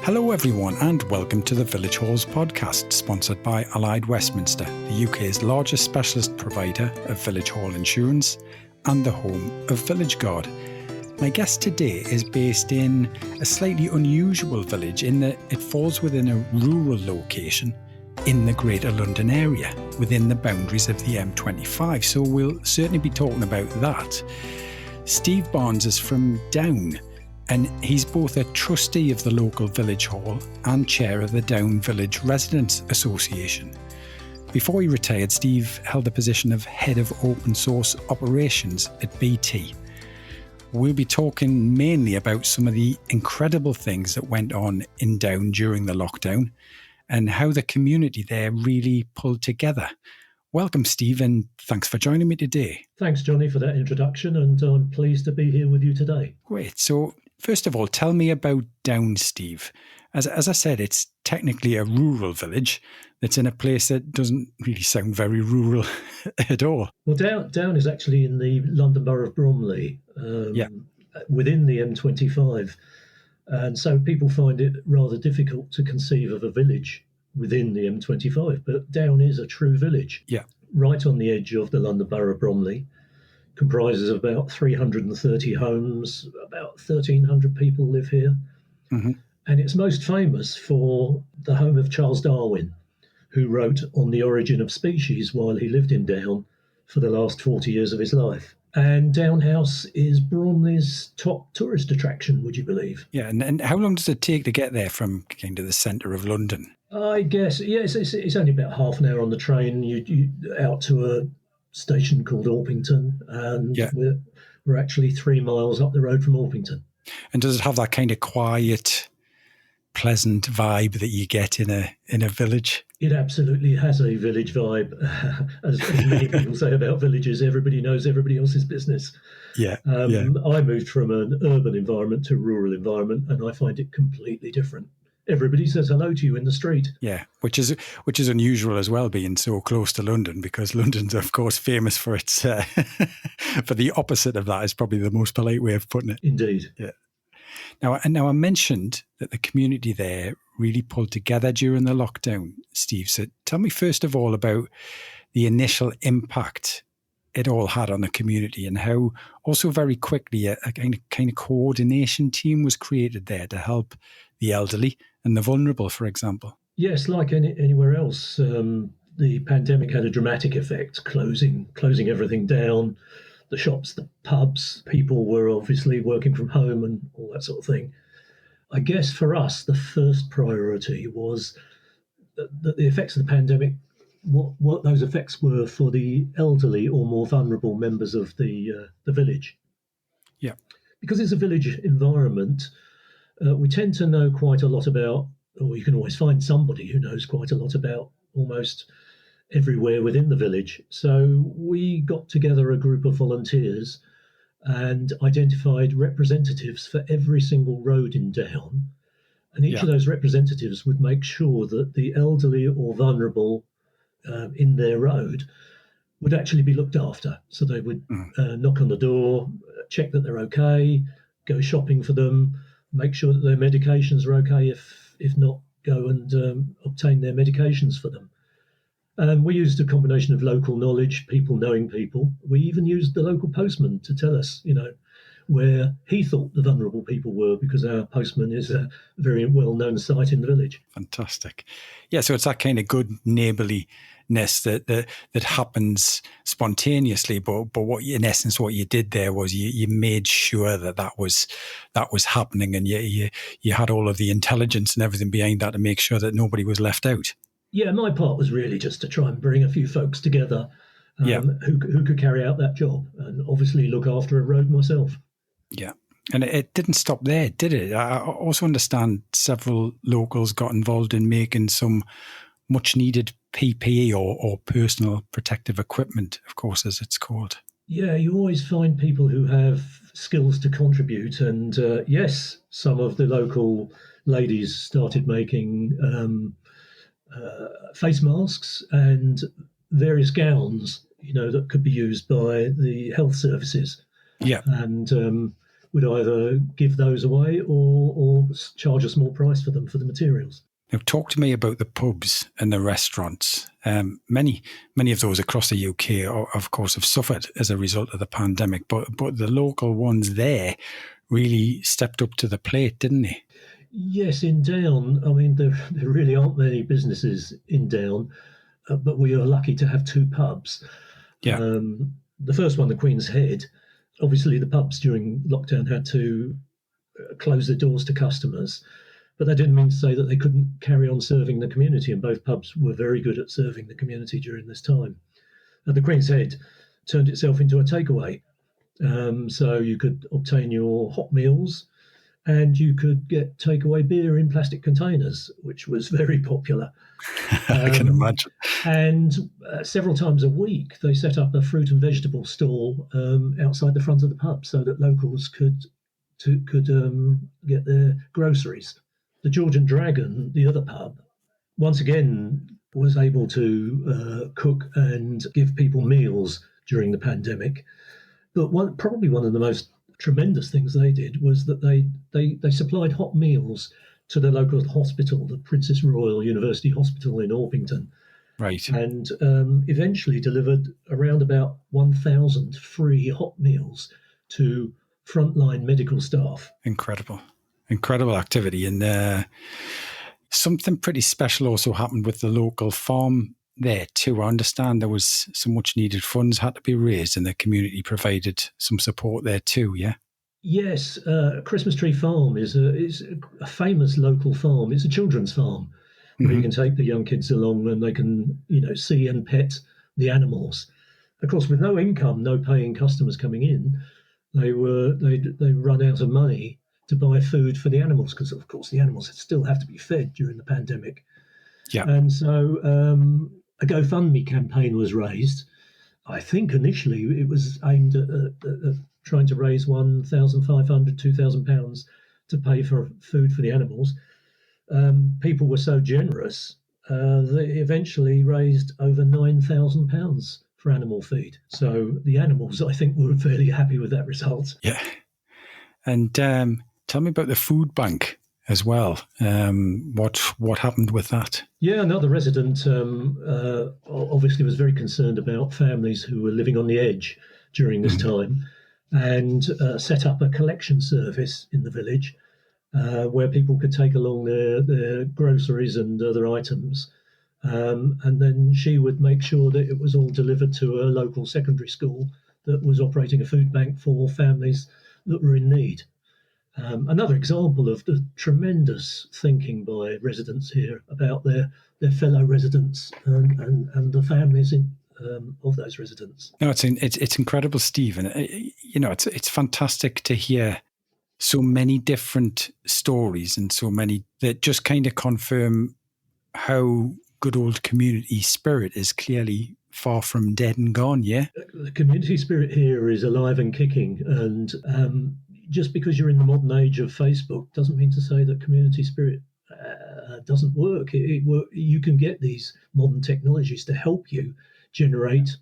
Hello everyone and welcome to the Village Halls podcast, sponsored by Allied Westminster, the UK's largest specialist provider of village hall insurance and the home of Village Guard. My guest today is based in a slightly unusual village in that it falls within a rural location in the Greater London area, within the boundaries of the M25, so we'll certainly be talking about that. Steve Barnes is from Downe, and he's both a trustee of the local village hall and chair of the Downe Village Residents Association. Before he retired, Steve held the position of head of open source operations at BT. We'll be talking mainly about some of the incredible things that went on in Downe during the lockdown and how the community there really pulled together. Welcome, Steve, and thanks for joining me today. Thanks, Johnny, for that introduction, and I'm pleased to be here with you today. Great. So, first of all, tell me about Downe, Steve. As I said, it's technically a rural village that's in a place that doesn't really sound very rural at all. Well, Downe is actually in the London Borough of Bromley, within the M25. And so people find it rather difficult to conceive of a village within the M25. But Downe is a true village. Yeah. Right on the edge of the London Borough of Bromley. Comprises of about 330 homes, about 1,300 people live here. Mm-hmm. And it's most famous for the home of Charles Darwin, who wrote On the Origin of Species while he lived in Downe for the last 40 years of his life. And Downe House is Bromley's top tourist attraction, would you believe? Yeah, and how long does it take to get there from kind of the centre of London? I guess, yes, it's only about half an hour on the train. You out to a station called Orpington, and we're actually 3 miles up the road from Orpington. And does it have that kind of quiet, pleasant vibe that you get in a village? It absolutely has a village vibe. As many people say about villages, everybody knows everybody else's business. I moved from an urban environment to a rural environment, and I find it completely different. Everybody says hello to you in the street. Yeah, which is unusual as well, being so close to London, because London's, of course, famous for its for the opposite of that is probably the most polite way of putting it. Indeed. Yeah. Now I mentioned that the community there really pulled together during the lockdown, Steve. So tell me first of all about the initial impact it all had on the community, and how also very quickly a kind of coordination team was created there to help the elderly and the vulnerable, for example. Yes, like anywhere else, the pandemic had a dramatic effect, closing everything down, the shops, the pubs. People were obviously working from home and all that sort of thing. I guess for us, the first priority was that the effects of the pandemic, what those effects were for the elderly or more vulnerable members of the village. Yeah. Because it's a village environment, we tend to know quite a lot about, or you can always find somebody who knows quite a lot about almost everywhere within the village. So we got together a group of volunteers and identified representatives for every single road in Downe. And each of those representatives would make sure that the elderly or vulnerable in their road would actually be looked after. So they would knock on the door, check that they're okay, go shopping for them, make sure that their medications are okay. If not, go and obtain their medications for them. And we used a combination of local knowledge, people knowing people. We even used the local postman to tell us, where he thought the vulnerable people were, because our postman is a very well-known sight in the village. Fantastic. Yeah, so it's that kind of good neighbourliness that happens spontaneously, but what you did there was you made sure that was happening, and you had all of the intelligence and everything behind that to make sure that nobody was left out. Yeah, my part was really just to try and bring a few folks together who could carry out that job, and obviously look after a road myself. Yeah. And it didn't stop there, did it? I also understand several locals got involved in making some much needed PPE or personal protective equipment, of course, as it's called. Yeah, you always find people who have skills to contribute. And yes, some of the local ladies started making face masks and various gowns, that could be used by the health services. Yeah. And would either give those away or charge a small price for them for the materials. Now, talk to me about the pubs and the restaurants. Many of those across the UK, of course, have suffered as a result of the pandemic, but the local ones there really stepped up to the plate, didn't they? Yes, in Downe, I mean, there really aren't many businesses in Downe, but we are lucky to have two pubs. Yeah. The first one, the Queen's Head, obviously the pubs during lockdown had to close their doors to customers, but that didn't mean to say that they couldn't carry on serving the community, and both pubs were very good at serving the community during this time. The Queen's Head turned itself into a takeaway, so you could obtain your hot meals and you could get takeaway beer in plastic containers, which was very popular. I can imagine. And several times a week, they set up a fruit and vegetable stall outside the front of the pub so that locals could get their groceries. The George and Dragon, the other pub, once again was able to cook and give people meals during the pandemic. But probably one of the most tremendous things they did was that they supplied hot meals to the local hospital, the Princess Royal University Hospital in Orpington. Right. And eventually delivered around about 1,000 free hot meals to frontline medical staff. Incredible activity. And something pretty special also happened with the local farm there too. I understand there was some much needed funds had to be raised and the community provided some support there too, yeah? Yes, Christmas Tree Farm is a famous local farm. It's a children's farm where you can take the young kids along and they can, see and pet the animals. Of course, with no income, no paying customers coming in, they run out of money to buy food for the animals because, of course, the animals still have to be fed during the pandemic. Yeah. And so a GoFundMe campaign was raised. I think initially it was aimed at trying to raise £1,500, £2,000 to pay for food for the animals. People were so generous, they eventually raised over £9,000 for animal feed. So the animals, I think, were fairly happy with that result. Yeah. And tell me about the food bank as well. What happened with that? Yeah, another resident obviously was very concerned about families who were living on the edge during this time, and set up a collection service in the village where people could take along their groceries and other items. And then she would make sure that it was all delivered to a local secondary school that was operating a food bank for families that were in need. Another example of the tremendous thinking by residents here about their fellow residents and the families of those residents. No, it's incredible, Stephen. It's fantastic to hear so many different stories and so many that just kind of confirm how good old community spirit is clearly far from dead and gone. Yeah, the community spirit here is alive and kicking, and just because you're in the modern age of Facebook doesn't mean to say that community spirit doesn't work. You can get these modern technologies to help you generate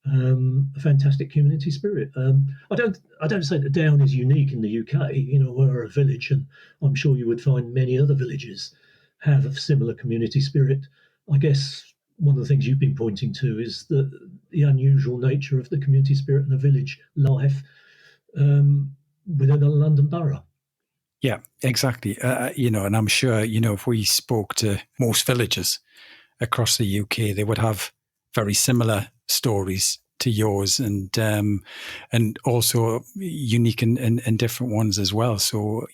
a fantastic community spirit. I don't say that Downe is unique in the UK. We're a village, and I'm sure you would find many other villages have a similar community spirit. I guess one of the things you've been pointing to is the unusual nature of the community spirit and the village life within the London Borough. Yeah, exactly. And I'm sure, if we spoke to most villagers across the UK, they would have very similar stories to yours, and also unique and different ones as well. So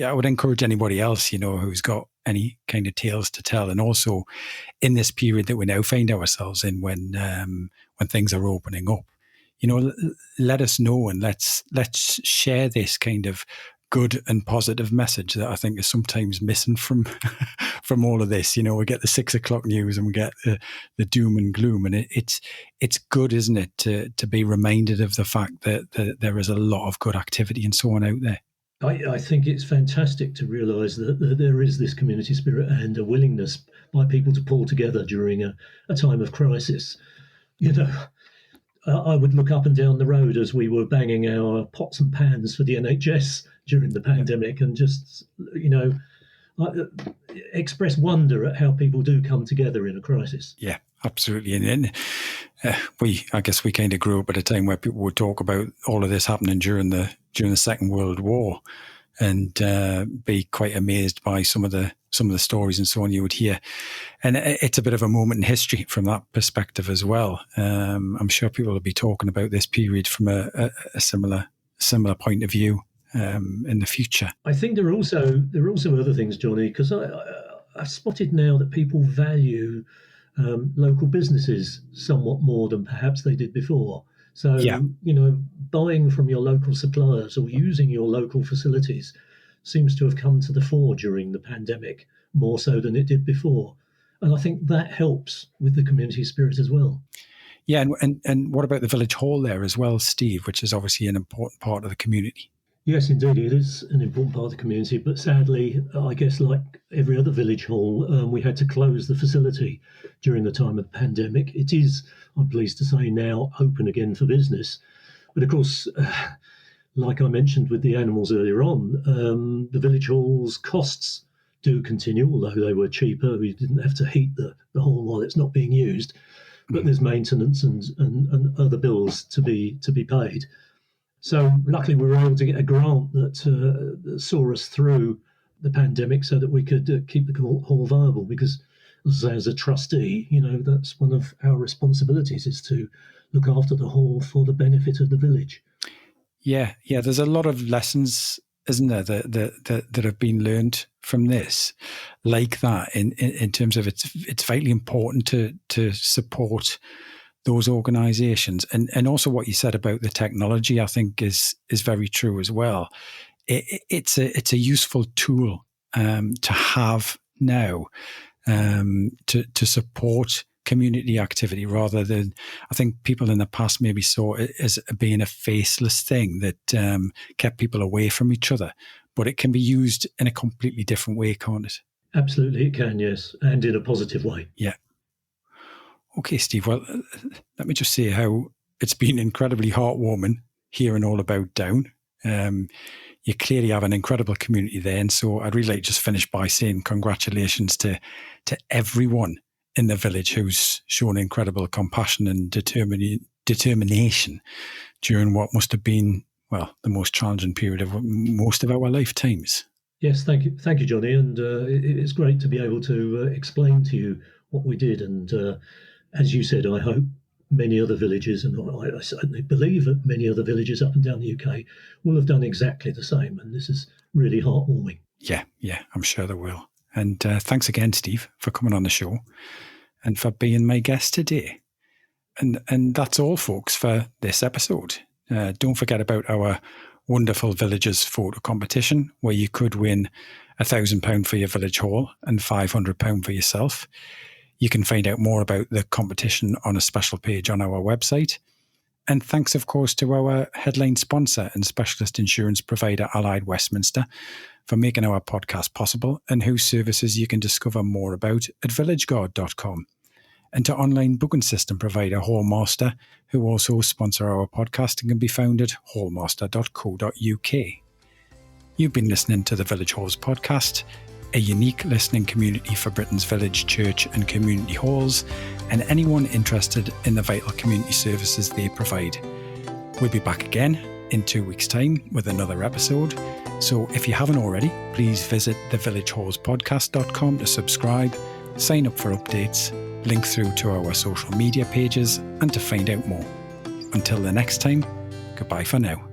I would encourage anybody else, who's got any kind of tales to tell, and also in this period that we now find ourselves in, when things are opening up, let us know, and let's share this kind of good and positive message that I think is sometimes missing from all of this. We get the 6 o'clock news and we get the doom and gloom, and it's good, isn't it, to be reminded of the fact that there is a lot of good activity and so on out there. I think it's fantastic to realise that there is this community spirit and a willingness by people to pull together during a time of crisis. I would look up and down the road as we were banging our pots and pans for the NHS during the pandemic, and just, express wonder at how people do come together in a crisis. Yeah, absolutely. And I guess we kind of grew up at a time where people would talk about all of this happening during the Second World War, and be quite amazed by some of the stories and so on you would hear. And it's a bit of a moment in history from that perspective as well. I'm sure people will be talking about this period from a similar point of view in the future. I think there are also other things, Johnny, because I spotted now that people value local businesses somewhat more than perhaps they did before. So, buying from your local suppliers or using your local facilities seems to have come to the fore during the pandemic, more so than it did before. And I think that helps with the community spirit as well. Yeah, and what about the village hall there as well, Steve, which is obviously an important part of the community? Yes, indeed, it is an important part of the community. But sadly, I guess like every other village hall, we had to close the facility during the time of the pandemic. It is, I'm pleased to say, now open again for business. But of course, like I mentioned with the animals earlier on, the village hall's costs do continue, although they were cheaper. We didn't have to heat the hall while it's not being used. But there's maintenance and other bills to be paid. So luckily we were able to get a grant that saw us through the pandemic so that we could keep the hall viable, because as a trustee, that's one of our responsibilities, is to look after the hall for the benefit of the village. Yeah. There's a lot of lessons, isn't there, that have been learned from this, like that, in terms of it's vitally important to support those organisations, and also what you said about the technology, I think is very true as well. It's a useful tool to have now to support community activity, rather than, I think people in the past maybe saw it as being a faceless thing that kept people away from each other. But it can be used in a completely different way, can't it? Absolutely, it can, yes, and in a positive way. Yeah. Okay, Steve, well, let me just say how it's been incredibly heartwarming hearing all about Downe. You clearly have an incredible community there, and so I'd really like to just finish by saying congratulations to everyone in the village who's shown incredible compassion and determination during what must have been, well, the most challenging period of most of our lifetimes. Yes, thank you, Johnny, and it's great to be able to explain to you what we did, and as you said, I hope many other villages, and I certainly believe that many other villages up and down the UK will have done exactly the same, and this is really heartwarming. Yeah, I'm sure they will. And thanks again, Steve, for coming on the show and for being my guest today. And that's all, folks, for this episode. Don't forget about our wonderful Villagers photo competition, where you could win £1,000 for your village hall and £500 for yourself. You can find out more about the competition on a special page on our website. And thanks, of course, to our headline sponsor and specialist insurance provider, Allied Westminster, for making our podcast possible, and whose services you can discover more about at villageguard.com. And to online booking system provider Hallmaster, who also sponsor our podcast and can be found at hallmaster.co.uk. You've been listening to the Village Halls podcast, a unique listening community for Britain's village, church and community halls, and anyone interested in the vital community services they provide. We'll be back again in 2 weeks' time with another episode. So if you haven't already, please visit thevillagehallspodcast.com to subscribe, sign up for updates, link through to our social media pages, and to find out more. Until the next time, goodbye for now.